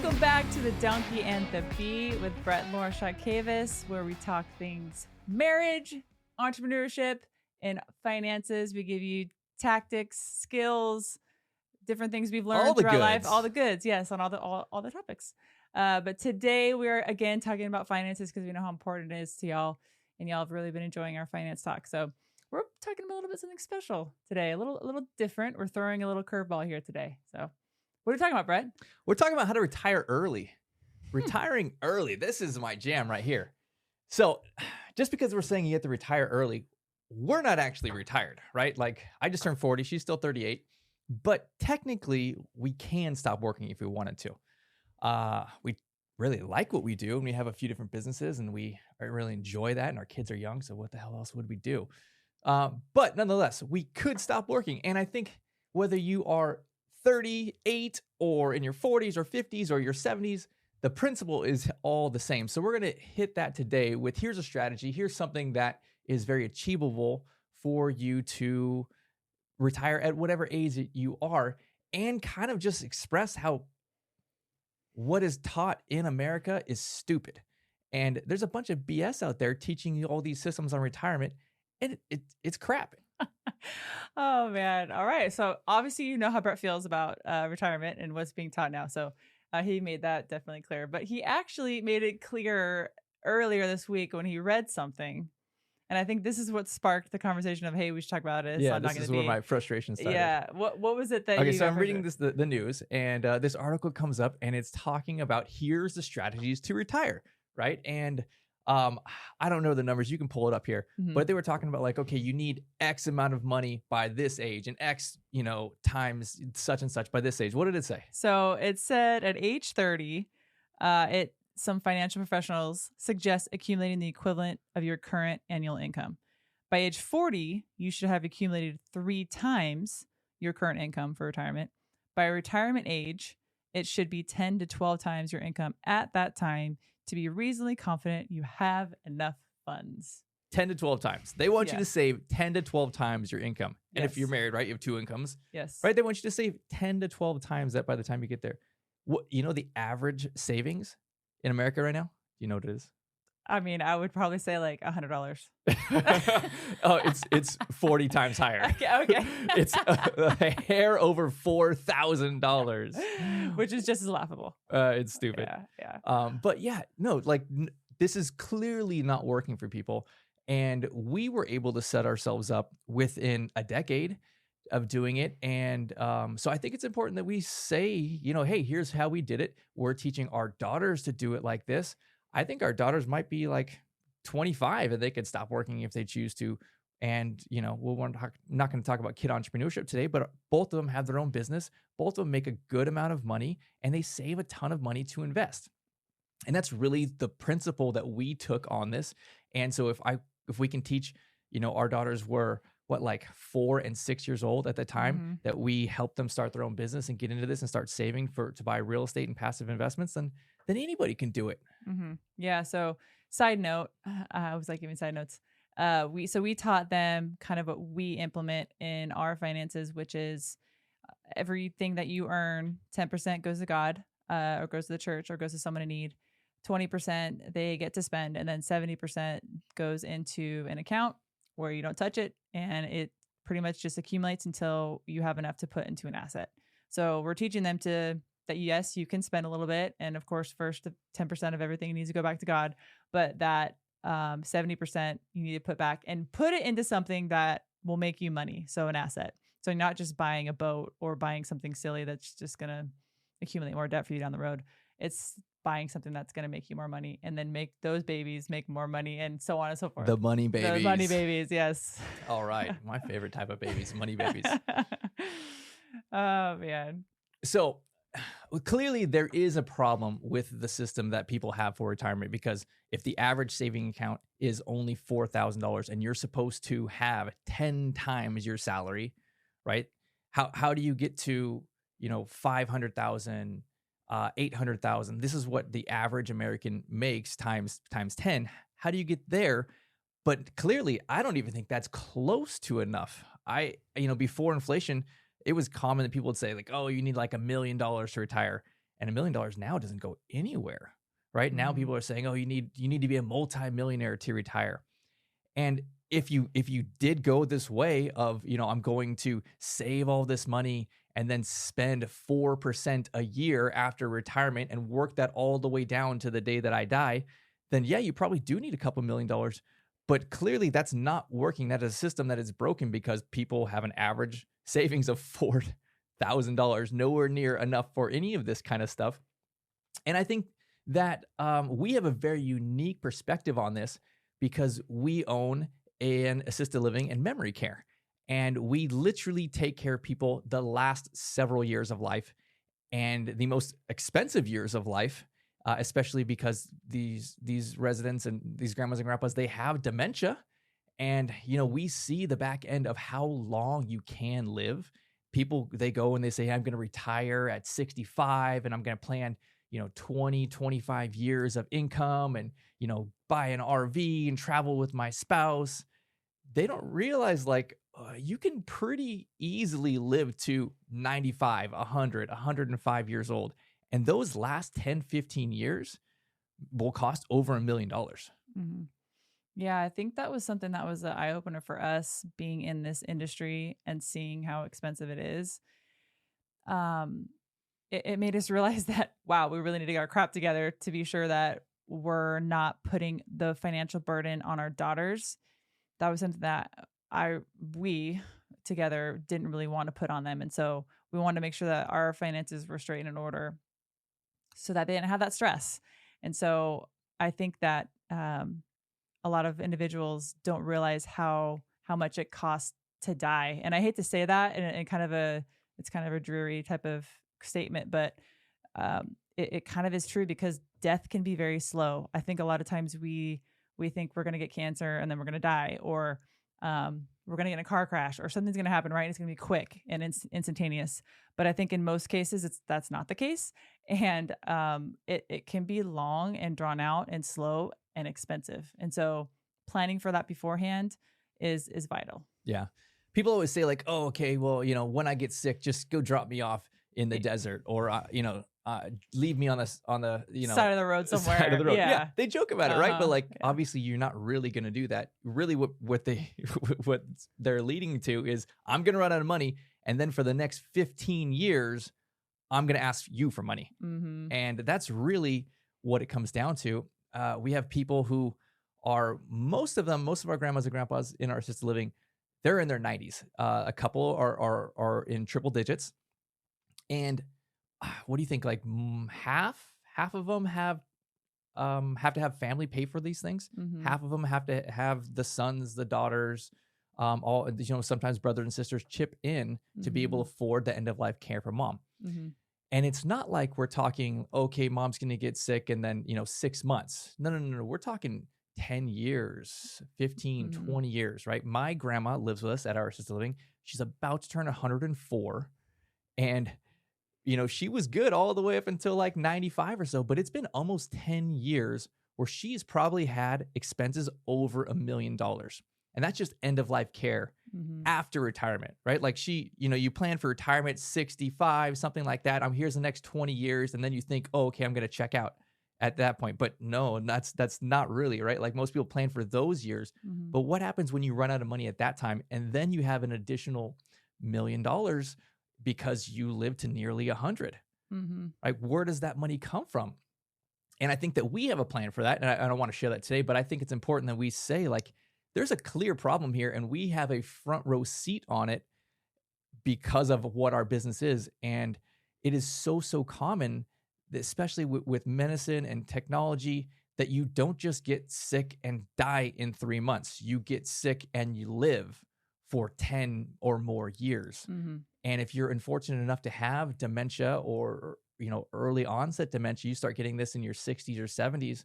Welcome back to the Donkey and the Bee with Brett and Laura Chotkevys, where we talk things marriage, entrepreneurship, and finances. We give you tactics, skills, different things we've learned throughout life, all the goods, yes, on all the topics. But today we're again talking about finances because we know how important it is to y'all, and y'all have really been enjoying our finance talk. So we're talking about a little bit something special today, a little different. We're throwing a little curveball here today. So what are we talking about, Brett? We're talking about how to retire early. Retiring early. This is my jam right here. So just because we're saying you have to retire early, we're not actually retired, right? Like I just turned 40. She's still 38. But technically, we can stop working if we wanted to. We really like what we do, and we have a few different businesses, and we really enjoy that, and our kids are young, so what the hell else would we do? But nonetheless, we could stop working. And I think whether you are 38 or in your 40s or 50s or your 70s, the principle is all the same. So we're going to hit that today with here's a strategy. Here's something that is very achievable for you to retire at whatever age you are, and kind of just express how what is taught in America is stupid. And there's a bunch of BS out there teaching you all these systems on retirement, and it's crap. Oh, man. All right. So obviously, you know how Brett feels about retirement and what's being taught now. So he made that definitely clear. But he actually made it clear earlier this week when he read something. And I think this is what sparked the conversation of, hey, we should talk about it. Yeah, this is where my frustration started. Yeah. What was it that Okay, so I'm reading the news, and this article comes up, and it's talking about here's the strategies to retire, right? And I don't know the numbers. You can pull it up here. Mm-hmm. But they were talking about like, okay, you need X amount of money by this age and X, times such and such by this age. What did it say? So it said at age 30, some financial professionals suggest accumulating the equivalent of your current annual income. By age 40, you should have accumulated 3 times your current income for retirement. By retirement age, it should be 10 to 12 times your income at that time to be reasonably confident you have enough funds. 10 to 12 times. They want you to save 10 to 12 times your income. And if you're married, right, you have 2 incomes. Yes. Right? They want you to save 10 to 12 times that by the time you get there. What, the average savings in America right now? Do you know what it is? I mean, I would probably say like $100. Oh, it's 40 times higher. Okay. It's a hair over $4,000, which is just as laughable. It's stupid. Yeah. But yeah, no, like this is clearly not working for people, and we were able to set ourselves up within a decade of doing it. And so I think it's important that we say, hey, here's how we did it. We're teaching our daughters to do it like this. I think our daughters might be like 25 and they could stop working if they choose to. And, we're not going to talk about kid entrepreneurship today, but both of them have their own business. Both of them make a good amount of money, and they save a ton of money to invest. And that's really the principle that we took on this. And so if we can teach, our daughters were like 4 and 6 years old at the time that we helped them start their own business and get into this and start saving to buy real estate and passive investments, then anybody can do it. Mm-hmm. Yeah. So side note, I was like giving side notes. We taught them kind of what we implement in our finances, which is everything that you earn, 10% goes to God, or goes to the church, or goes to someone in need. 20% they get to spend, and then 70% goes into an account where you don't touch it, and it pretty much just accumulates until you have enough to put into an asset. So we're teaching them that yes, you can spend a little bit, and of course, first 10% of everything needs to go back to God, but that 70% you need to put back and put it into something that will make you money. So an asset. So not just buying a boat or buying something silly that's just going to accumulate more debt for you down the road. It's buying something that's going to make you more money, and then make those babies make more money, and so on and so forth. The money babies. The money babies, yes. All right. My favorite type of babies, money babies. Oh, man. So clearly there is a problem with the system that people have for retirement, because if the average saving account is only $4,000 and you're supposed to have 10 times your salary, right? How do you get to, 500,000, 800,000? This is what the average American makes times 10. How do you get there? But clearly, I don't even think that's close to enough. Before inflation, it was common that people would say like, oh, you need like $1 million to retire. And $1 million now doesn't go anywhere, right? Now Mhm. people are saying, oh, you need to be a multimillionaire to retire. And if you did go this way of, I'm going to save all this money and then spend 4% a year after retirement and work that all the way down to the day that I die, then yeah, you probably do need a couple $1 million. But clearly that's not working. That is a system that is broken because people have an average savings of $4,000, nowhere near enough for any of this kind of stuff. And I think that we have a very unique perspective on this because we own an assisted living and memory care. And we literally take care of people the last several years of life and the most expensive years of life, especially because these residents and these grandmas and grandpas, they have dementia. And, we see the back end of how long you can live. People, they go and they say, I'm going to retire at 65 and I'm going to plan, 20, 25 years of income and, buy an RV and travel with my spouse. They don't realize like you can pretty easily live to 95, 100, 105 years old. And those last 10, 15 years will cost over $1 million. Mhm. Yeah, I think that was something that was an eye opener for us being in this industry and seeing how expensive it is. Um, it made us realize that, wow, we really need to get our crap together to be sure that we're not putting the financial burden on our daughters. That was something that we together didn't really want to put on them. And so we wanted to make sure that our finances were straight and in order so that they didn't have that stress. And so I think that, a lot of individuals don't realize how much it costs to die. And I hate to say that in kind of it's kind of a dreary type of statement, but it kind of is true because death can be very slow. I think a lot of times we think we're going to get cancer and then we're going to die, or we're going to get in a car crash, or something's going to happen, right? It's going to be quick and instantaneous. But I think in most cases, that's not the case, and it can be long and drawn out and slow and expensive. And so planning for that beforehand is vital. Yeah. People always say like, oh, okay, well, when I get sick, just go drop me off in the desert or, leave me on the, Side of the road somewhere. side of the road. Yeah. Yeah. They joke about it. Right. But like, Yeah. obviously you're not really going to do that. Really what what they're leading to is I'm going to run out of money. And then for the next 15 years, I'm going to ask you for money. Mm-hmm. And that's really what it comes down to. We have people who are most of our grandmas and grandpas in our assisted living, they're in their 90s. A couple are in triple digits. And what do you think? Like half of them have to have family pay for these things. Mm-hmm. Half of them have to have the sons, the daughters, all sometimes brothers and sisters chip in to be able to afford the end of life care for mom. Mm-hmm. And it's not like we're talking, okay, mom's going to get sick and then, 6 months. No. We're talking 10 years, 15, 20 years, right? My grandma lives with us at our assisted living. She's about to turn 104. And, she was good all the way up until like 95 or so, but it's been almost 10 years where she's probably had expenses over $1 million. And that's just end of life care after retirement, right? Like you plan for retirement 65, something like that. Here's the next 20 years. And then you think, oh, okay, I'm going to check out at that point. But no, that's not really, right? Like most people plan for those years. But what happens when you run out of money at that time? And then you have an additional $1 million because you live to nearly 100, right? Where does that money come from? And I think that we have a plan for that. And I don't want to share that today, but I think it's important that we say like, there's a clear problem here and we have a front row seat on it because of what our business is. And it is so common, especially with medicine and technology, that you don't just get sick and die in 3 months. You get sick and you live for 10 or more years. And if you're unfortunate enough to have dementia or, early onset dementia, you start getting this in your 60s or 70s,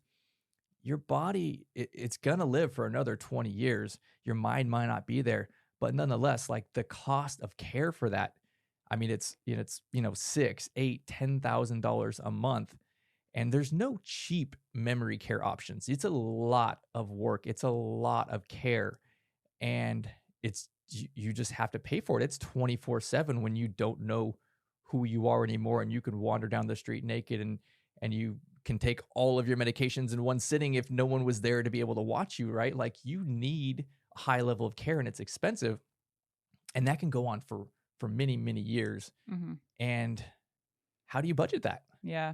your body, it's going to live for another 20 years. Your mind might not be there, but nonetheless, like the cost of care for that, it's $6, $8, $10,000 a month. And there's no cheap memory care options. It's a lot of work. It's a lot of care. And you just have to pay for it. It's 24/7 when you don't know who you are anymore, and you can wander down the street naked, and you can take all of your medications in one sitting if no one was there to be able to watch you, right? Like, you need a high level of care, and it's expensive, and that can go on for many, many years. Mm-hmm. And how do you budget that? Yeah.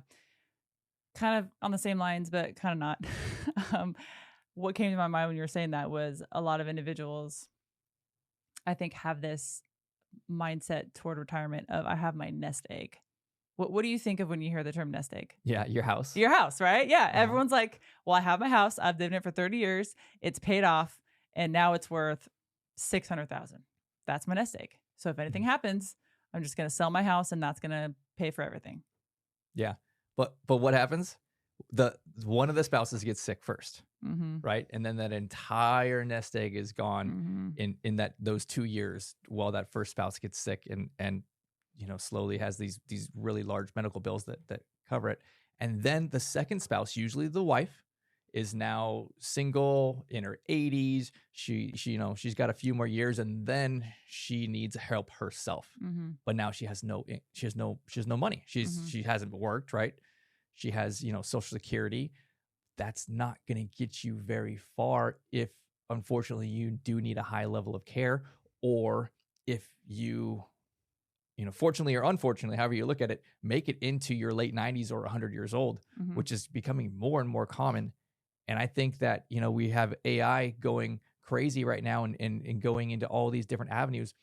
Kind of on the same lines, but kind of not. What came to my mind when you were saying that was a lot of individuals, I think, have this mindset toward retirement of, I have my nest egg. What do you think of when you hear the term nest egg? Yeah, your house. Your house, right? Yeah. Everyone's like, well, I have my house. I've lived in it for 30 years. It's paid off. And now it's worth $600,000. That's my nest egg. So if anything happens, I'm just going to sell my house and that's going to pay for everything. Yeah. But what happens? One of the spouses gets sick first, right? And then that entire nest egg is gone in those 2 years while that first spouse gets sick and slowly has these really large medical bills that cover it. And then the second spouse, usually the wife, is now single in her 80s. She's got a few more years, and then she needs help herself. But now she has no money. She hasn't worked, right? She has, Social Security. That's not going to get you very far if, unfortunately, you do need a high level of care, or if you, fortunately or unfortunately, however you look at it, make it into your late 90s or 100 years old, which is becoming more and more common. And I think that, we have AI going crazy right now and going into all these different avenues.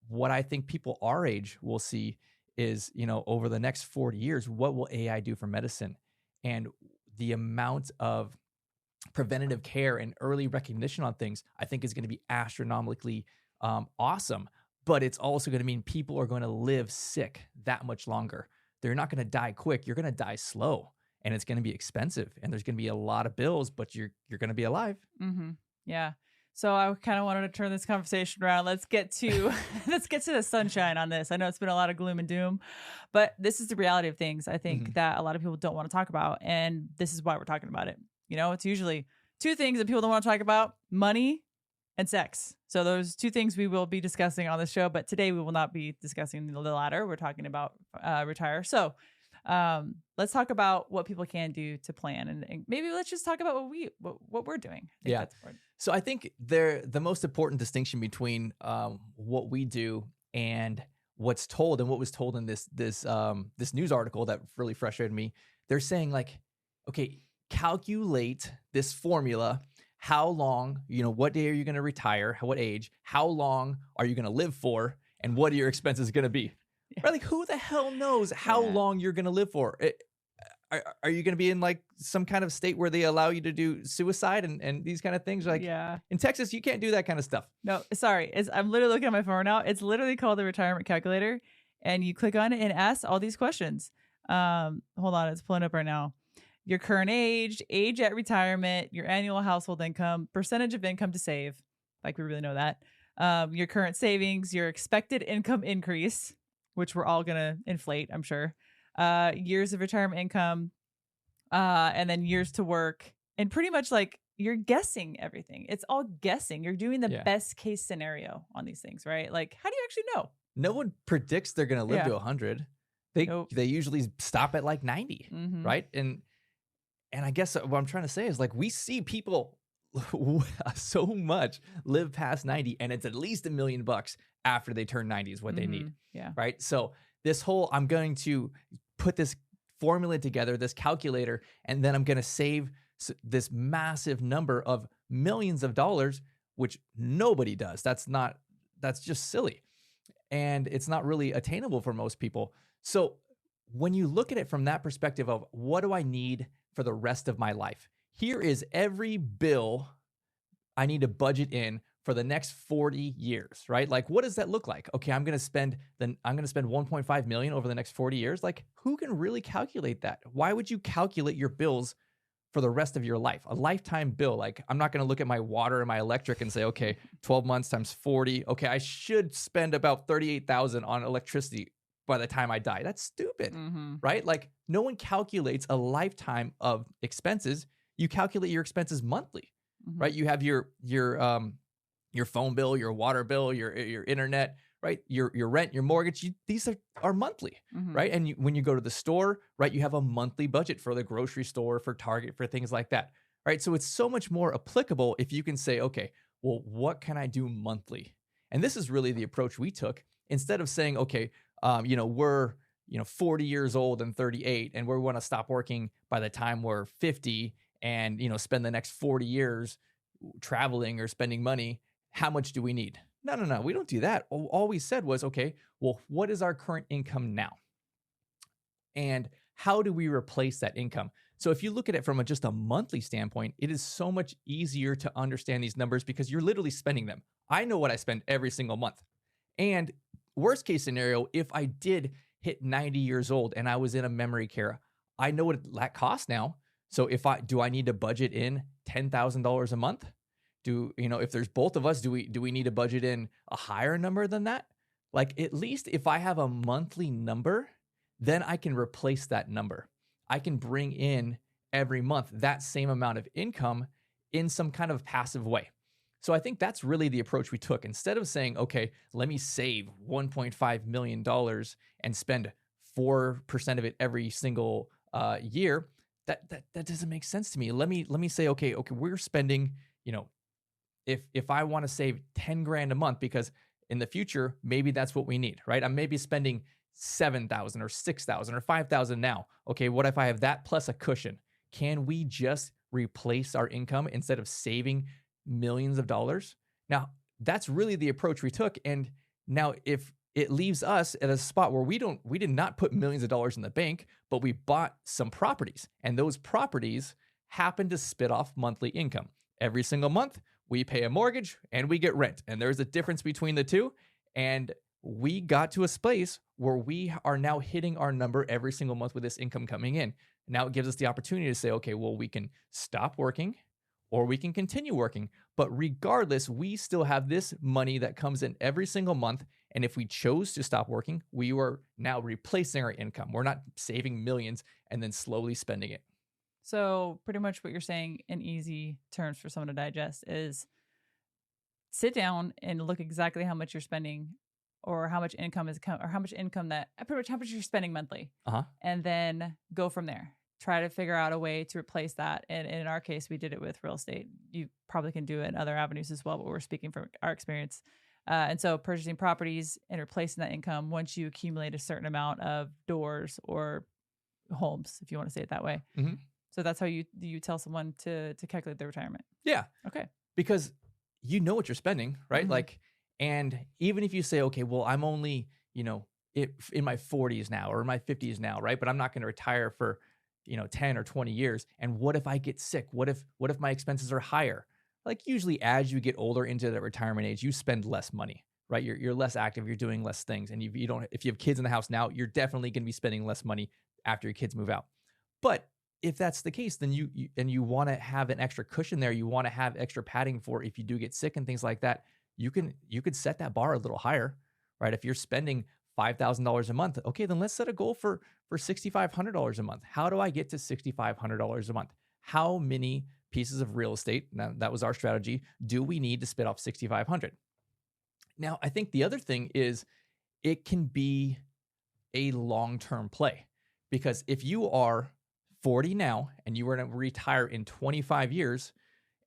What I think people our age will see is, over the next 40 years, what will AI do for medicine? And the amount of preventative care and early recognition on things, I think, is going to be astronomically awesome. But it's also going to mean people are going to live sick that much longer. They're not going to die quick. You're going to die slow. And it's going to be expensive, and there's going to be a lot of bills, but you're going to be alive. Yeah. So I kind of wanted to turn this conversation around. Let's get to the sunshine on this. I know it's been a lot of gloom and doom, but this is the reality of things. I think that a lot of people don't want to talk about, and this is why we're talking about it. It's usually two things that people don't want to talk about: money and sex. So those two things we will be discussing on the show, but today we will not be discussing the latter. We're talking about retire. So let's talk about what people can do to plan, and maybe let's just talk about what we're doing. I think that's important. So I think the most important distinction between what we do and what's told, and what was told in this news article that really frustrated me. They're saying, like, okay, calculate this formula. How long, what day are you going to retire? What age? How long are you going to live for? And what are your expenses going to be? Yeah. Right? Like, who the hell knows how long you're going to live for? Are you going to be in like some kind of state where they allow you to do suicide and these kind of things? Like, in Texas, you can't do that kind of stuff. No, sorry. I'm literally looking at my phone right now. It's literally called the retirement calculator, and you click on it and ask all these questions. Hold on, it's pulling up right now. Your current age at retirement, your annual household income, percentage of income to save. Like, we really know that. Your current savings, your expected income increase, which we're all going to inflate, I'm sure. Years of retirement income, and then years to work. And pretty much, like, you're guessing everything. It's all guessing. You're doing the best case scenario on these things, right? Like, how do you actually know? No one predicts they're going to live to 100. They usually stop at like 90, right? And I guess what I'm trying to say is, like, we see people so much live past 90, and it's at least $1 million after they turn 90 is what they need. Yeah. Right. So this whole, I'm going to put this formula together, this calculator, and then I'm going to save this massive number of millions of dollars, which nobody does. That's just silly. And it's not really attainable for most people. So when you look at it from that perspective of, what do I need for the rest of my life? Here is every bill I need to budget in for the next 40 years, right? Like, what does that look like? Okay, I'm going to spend 1.5 million over the next 40 years. Like, who can really calculate that? Why would you calculate your bills for the rest of your life? A lifetime bill. Like, I'm not going to look at my water and my electric and say, okay, 12 months times 40. Okay, I should spend about 38,000 on electricity by the time I die. That's stupid, right? Like, no one calculates a lifetime of expenses. You calculate your expenses monthly, right? You have your phone bill, your water bill, your internet, right? Your rent, your mortgage, these are monthly, Mhm. right? And when you go to the store, right, you have a monthly budget for the grocery store, for Target, for things like that, right? So it's so much more applicable if you can say, okay, well, what can I do monthly? And this is really the approach we took. Instead of saying, okay, we're 40 years old and 38, and we want to stop working by the time we're 50, and spend the next 40 years traveling or spending money. How much do we need? No, no, no. We don't do that. All we said was, okay, well, what is our current income now? And how do we replace that income? So if you look at it from just a monthly standpoint, it is so much easier to understand these numbers because you're literally spending them. I know what I spend every single month. And worst case scenario, if I did hit 90 years old and I was in a memory care, I know what that costs now. So do I need to budget in $10,000 a month? If there's both of us, do we need to budget in a higher number than that? Like, at least if I have a monthly number, then I can replace that number. I can bring in every month that same amount of income in some kind of passive way. So I think that's really the approach we took. Instead of saying, okay, let me save $1.5 million and spend 4% of it every single year, that doesn't make sense to me. Let me say, okay, we're spending, if I want to save 10 grand a month, because in the future, maybe that's what we need, right? I'm maybe spending 7,000 or 6,000 or 5,000 now. Okay, what if I have that plus a cushion? Can we just replace our income instead of saving millions of dollars? Now, that's really the approach we took. And now if it leaves us at a spot where we did not put millions of dollars in the bank, but we bought some properties, and those properties happen to spit off monthly income. Every single month, we pay a mortgage and we get rent. And there's a difference between the two. And we got to a space where we are now hitting our number every single month with this income coming in. Now it gives us the opportunity to say, okay, well, we can stop working or we can continue working. But regardless, we still have this money that comes in every single month. And if we chose to stop working, we are now replacing our income. We're not saving millions and then slowly spending it. So pretty much what you're saying in easy terms for someone to digest is sit down and look exactly how much you're spending or how much income or how much income that pretty much how much you're spending monthly. Uh-huh. And then go from there. Try to figure out a way to replace that. And in our case, we did it with real estate. You probably can do it in other avenues as well, but we're speaking from our experience. And so purchasing properties and replacing that income once you accumulate a certain amount of doors or homes, if you want to say it that way. Mm-hmm. So that's how you tell someone to calculate their retirement. Yeah. Okay. Because you know what you're spending, right? Mm-hmm. And even if you say, okay, well, I'm only, in my 40s now or my 50s now, right? But I'm not going to retire for, 10 or 20 years. And what if I get sick? What if my expenses are higher? Like, usually as you get older into the retirement age, you spend less money, right? You're less active, you're doing less things. And if you have kids in the house now, you're definitely going to be spending less money after your kids move out. But if that's the case, then you want to have an extra cushion there. You want to have extra padding for if you do get sick and things like that. You could set that bar a little higher, right? If you're spending $5,000 a month, okay, then let's set a goal for $6,500 a month. How do I get to $6,500 a month? How many pieces of real estate, now that was our strategy, do we need to spit off $6,500? Now, I think the other thing is it can be a long-term play, because if you are 40 now and you were to retire in 25 years,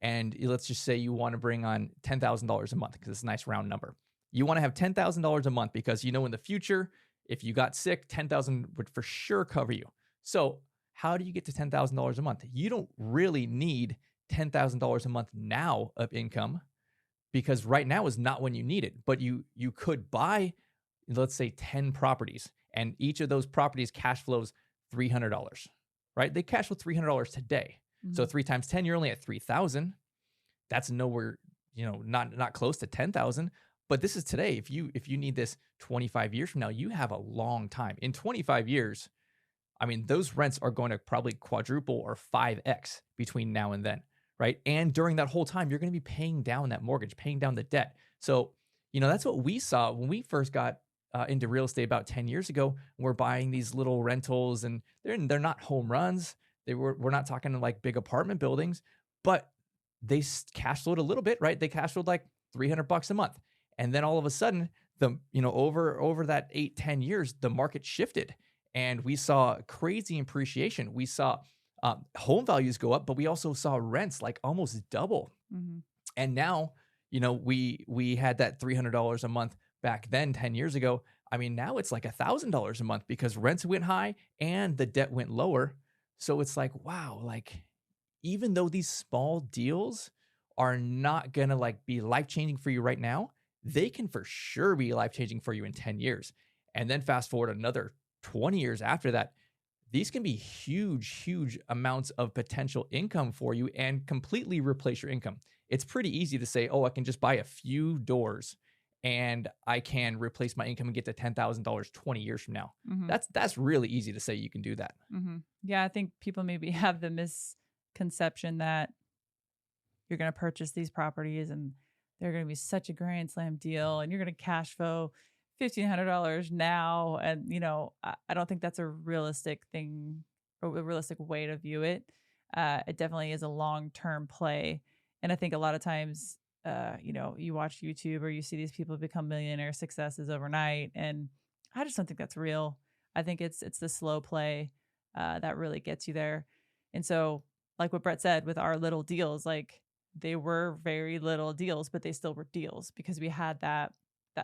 and let's just say you want to bring on $10,000 a month because it's a nice round number. You want to have $10,000 a month because in the future, if you got sick, $10,000 would for sure cover you. So how do you get to $10,000 a month? You don't really need $10,000 a month now of income, because right now is not when you need it. But you could buy, let's say, 10 properties, and each of those properties cash flows $300, right? They cash flow $300 today. Mm-hmm. So 3 times 10, you're only at 3,000. That's nowhere, not close to 10,000. But this is today. If you need this 25 years from now, you have a long time. In 25 years, I mean, those rents are going to probably quadruple or 5x between now and then, right? And during that whole time, you're going to be paying down that mortgage, paying down the debt. So, that's what we saw when we first got into real estate about 10 years ago. We're buying these little rentals, and they're not home runs. We're not talking like big apartment buildings, but they cash flowed a little bit, right? They cash flowed like $300 a month. And then all of a sudden, over that 8-10 years, the market shifted, and we saw crazy appreciation. We saw home values go up, but we also saw rents like almost double. Hmm. And now, we had that $300 a month back then 10 years ago. I mean, now it's like $1,000 a month because rents went high and the debt went lower. So it's like, wow, like even though these small deals are not gonna like be life changing for you right now, they can for sure be life changing for you in 10 years. And then fast forward another 20 years after that, these can be huge, huge amounts of potential income for you and completely replace your income. It's pretty easy to say, oh, I can just buy a few doors and I can replace my income and get to $10,000 20 years from now. Hmm. That's really easy to say you can do that. Hmm. Yeah, I think people maybe have the misconception that you're going to purchase these properties and they're going to be such a grand slam deal and you're going to cash flow $1,500 now. And, I don't think that's a realistic thing or a realistic way to view it. It definitely is a long term play. And I think a lot of times, you watch YouTube or you see these people become millionaire successes overnight. And I just don't think that's real. I think it's the slow play that really gets you there. And so, like what Brett said with our little deals, like they were very little deals, but they still were deals because we had that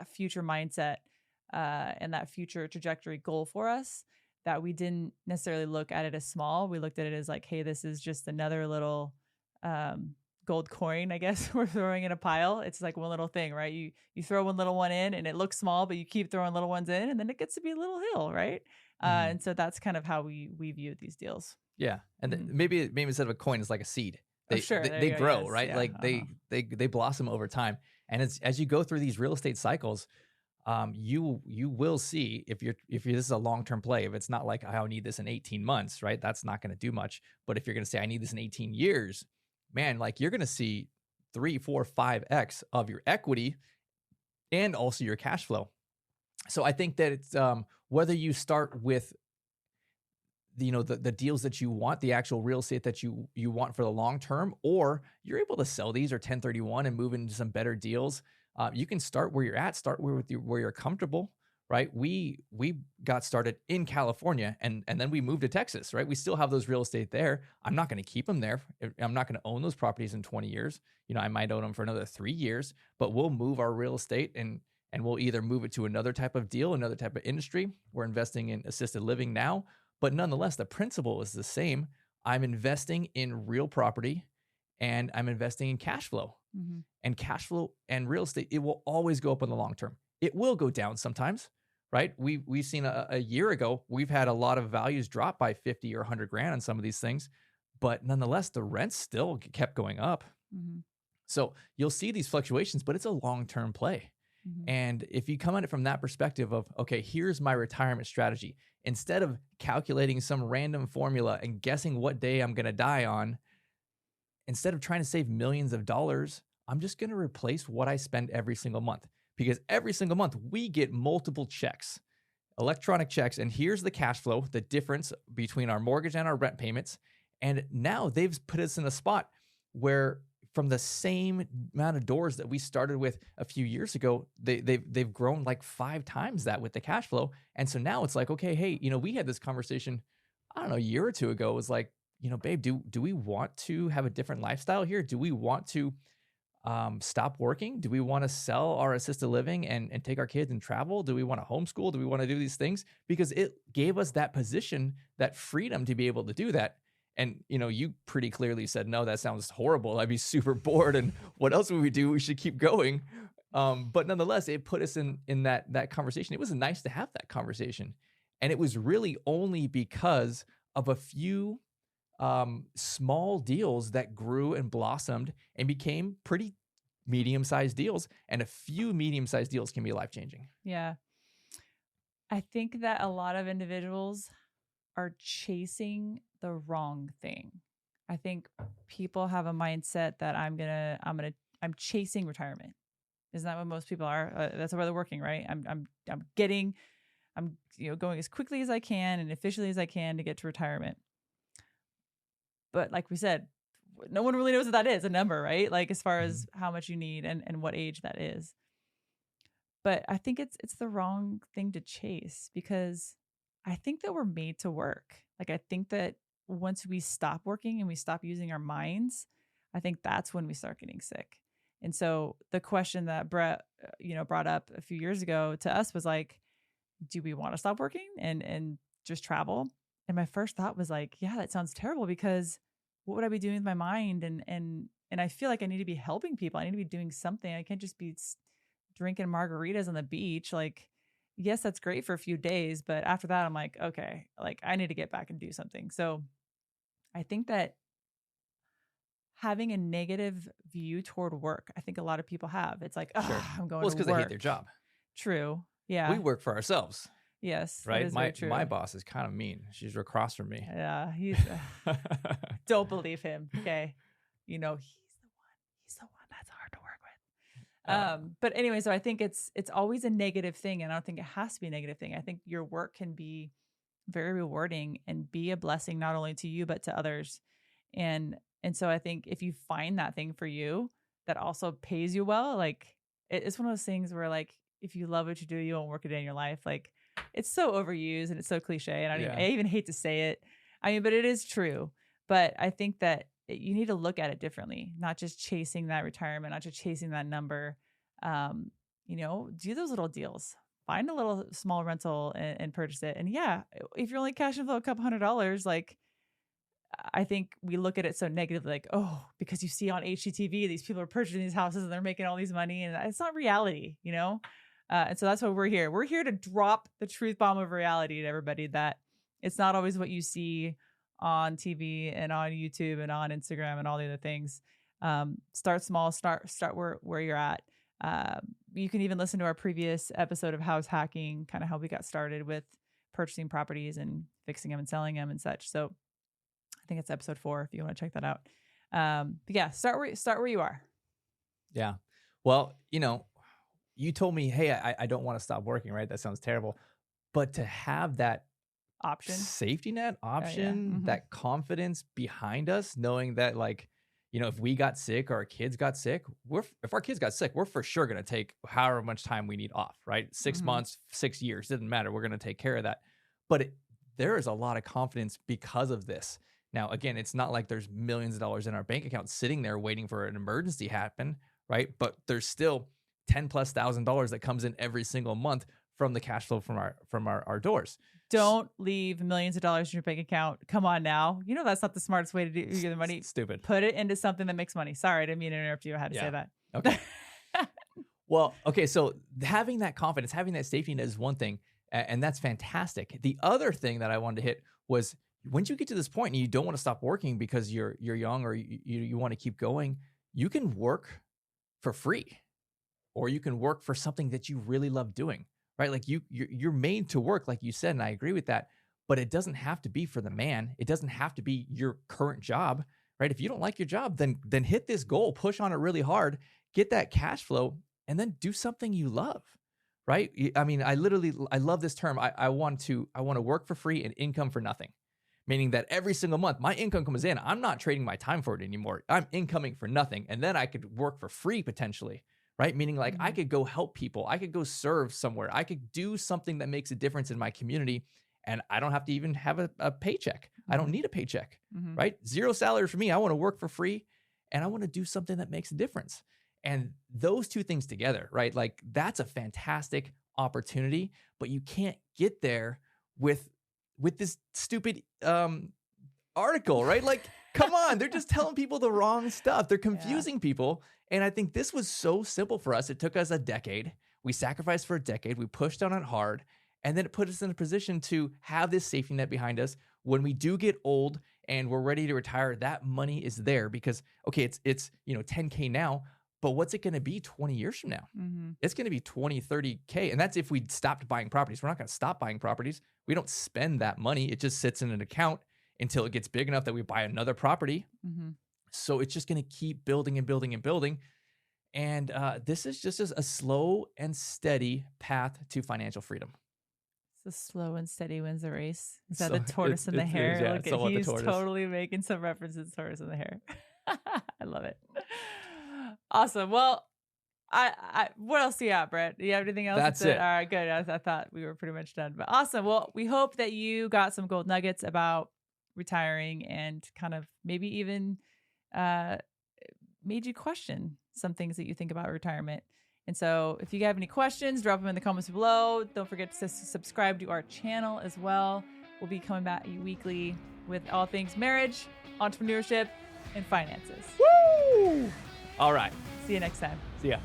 future mindset and that future trajectory goal for us that we didn't necessarily look at it as small. We looked at it as like, hey, this is just another little gold coin, I guess we're throwing in a pile. It's like one little thing, right? You throw one little one in and it looks small, but you keep throwing little ones in and then it gets to be a little hill, right? Mhm. And so that's kind of how we view these deals. Yeah, and Mhm. maybe instead of a coin, it's like a seed. Oh, They sure. they, There they you go. grow, Yes. right? Yeah. Like Uh-huh. they blossom over time. And as you go through these real estate cycles, you will see if this is a long term play. If it's not like I need this in 18 months, right? That's not going to do much. But if you're going to say I need this in 18 years, man, like you're going to see 3, 4, 5x of your equity and also your cash flow. So I think that it's whether you start with the deals that you want, the actual real estate that you want for the long term, or you're able to sell these or 1031 and move into some better deals. You can start where you're at, start where you're comfortable, right? We got started in California and then we moved to Texas, right? We still have those real estate there. I'm not going to keep them there. I'm not going to own those properties in 20 years. I might own them for another 3 years, but we'll move our real estate and we'll either move it to another type of deal, another type of industry. We're investing in assisted living now, but nonetheless, the principle is the same. I'm investing in real property and I'm investing in cash flow. Hmm. And cash flow and real estate, it will always go up in the long term. It will go down sometimes, right? We've seen a year ago, we've had a lot of values drop by 50 or 100 grand on some of these things, but nonetheless, the rents still kept going up. Hmm. So you'll see these fluctuations, but it's a long term play. Hmm. And if you come at it from that perspective of, okay, here's my retirement strategy, instead of calculating some random formula and guessing what day I'm going to die on, instead of trying to save millions of dollars, I'm just going to replace what I spend every single month. Because every single month we get multiple checks, electronic checks. And here's the cash flow, the difference between our mortgage and our rent payments. And now they've put us in a spot where from the same amount of doors that we started with a few years ago, they've grown like 5 times that with the cash flow. And so now it's like, okay, hey, we had this conversation, I don't know, a year or two ago. It was like, babe, do we want to have a different lifestyle here? Do we want to stop working? Do we want to sell our assisted living and take our kids and travel? Do we want to homeschool? Do we want to do these things? Because it gave us that position, that freedom to be able to do that. And you pretty clearly said, no, that sounds horrible. I'd be super bored. And what else would we do? We should keep going. But nonetheless, it put us in that conversation. It was nice to have that conversation. And it was really only because of a few small deals that grew and blossomed and became pretty medium-sized deals. And a few medium-sized deals can be life-changing. Yeah. I think that a lot of individuals are chasing the wrong thing. I think people have a mindset that I'm chasing retirement. Isn't that what most people are? That's why they're working, right? I'm going as quickly as I can and efficiently as I can to get to retirement. But like we said, no one really knows what that is, a number, right? Like as far as how much you need and what age that is. But I think it's the wrong thing to chase because I think that we're made to work. Like I think that once we stop working and we stop using our minds, I think that's when we start getting sick. And so the question that Brett, brought up a few years ago to us was like, do we want to stop working and just travel? And my first thought was like, yeah, that sounds terrible because what would I be doing with my mind? And I feel like I need to be helping people. I need to be doing something. I can't just be drinking margaritas on the beach. Like, yes, that's great for a few days, but after that, I'm like, okay, like I need to get back and do something. So I think that having a negative view toward work, I think a lot of people have. It's like, Sure. oh, I'm going Well, it's to because they hate their work. job. True. We Yeah. work for ourselves, Yes. That right? is very My true. boss is kind of mean. She's across from me. Yeah. Don't believe him. Okay. He's the one. He's the one that's hard to work with. But anyway, so I think it's always a negative thing. And I don't think it has to be a negative thing. I think your work can be very rewarding and be a blessing, not only to you, but to others. And so I think if you find that thing for you that also pays you well, like it's one of those things where like, if you love what you do, you won't work a day in your life. Like it's so overused and it's so cliche. And Yeah. I even hate to say it. I mean, but it is true. But I think that you need to look at it differently, not just chasing that retirement, not just chasing that number. Do those little deals. Find a little small rental and purchase it. And yeah, if you're only cashing flow a couple $100, like I think we look at it so negatively, like, oh, because you see on HGTV, these people are purchasing these houses and they're making all these money. And it's not reality, And so that's why we're here. We're here to drop the truth bomb of reality to everybody that it's not always what you see on TV and on YouTube and on Instagram and all the other things. Start small, start where you're at. You can even listen to our previous episode of House Hacking, kind of how we got started with purchasing properties and fixing them and selling them and such. So I think it's episode 4 if you want to check that out. But yeah, start where you are. Yeah. Well, you told me, hey, I don't want to stop working, right? That sounds terrible. But to have that option, safety net option, yeah. Mm-hmm. that confidence behind us, knowing that like, if we got sick or our kids got sick, if our kids got sick, we're for sure going to take however much time we need off, right? 6 months, 6 years, doesn't matter. We're going to take care of that. But there is a lot of confidence because of this. Now, again, it's not like there's millions of dollars in our bank account sitting there waiting for an emergency to happen, right? But there's still $10,000+ that comes in every single month from the cash flow from our doors. Don't leave millions of dollars in your bank account. Come on now. That's not the smartest way to do the money. Stupid. Put it into something that makes money. Sorry, I didn't mean to interrupt you. I had to say that. Okay. Well, okay. So having that confidence, having that safety net is one thing, and that's fantastic. The other thing that I wanted to hit was once you get to this point and you don't want to stop working because you're young or you want to keep going, you can work for free, or you can work for something that you really love doing. Right? Like you're made to work, like you said, and I agree with that, but it doesn't have to be for the man. It doesn't have to be your current job, right? If you don't like your job, then hit this goal, push on it really hard, get that cash flow, and then do something you love, right? I mean, I love this term. I want to work for free and income for nothing, meaning that every single month my income comes in. I'm not trading my time for it anymore. I'm incoming for nothing, and then I could work for free potentially. Right? Meaning like I could go help people. I could go serve somewhere. I could do something that makes a difference in my community. And I don't have to even have a paycheck. I don't need a paycheck, right? Zero salary for me. I want to work for free and I want to do something that makes a difference. And those two things together, right? Like that's a fantastic opportunity, but you can't get there with this stupid article, right? Like, come on, they're just telling people the wrong stuff. They're confusing people. And I think this was so simple for us. It took us a decade. We sacrificed for a decade. We pushed on it hard. And then it put us in a position to have this safety net behind us. When we do get old and we're ready to retire, that money is there because, okay, it's $10K now, but what's it going to be 20 years from now? It's going to be 20, 30K. And that's if we stopped buying properties. We're not going to stop buying properties. We don't spend that money. It just sits in an account until it gets big enough that we buy another property. So it's just going to keep building and building and building. And this is just a slow and steady path to financial freedom. The slow and steady wins the race. Is that the tortoise and the hare? Yeah, look at he's totally making some references to tortoise and the hare. I love it. Awesome. Well, What else do you have, Brett? Do you have anything else? That's it. All right, good. I thought we were pretty much done, but awesome. Well, we hope that you got some gold nuggets about retiring and kind of maybe even made you question some things that you think about retirement. And so if you have any questions, drop them in the comments below. Don't forget to subscribe to our channel as well. We'll be coming back weekly with all things marriage, entrepreneurship, and finances. Woo! All right. See you next time. See ya.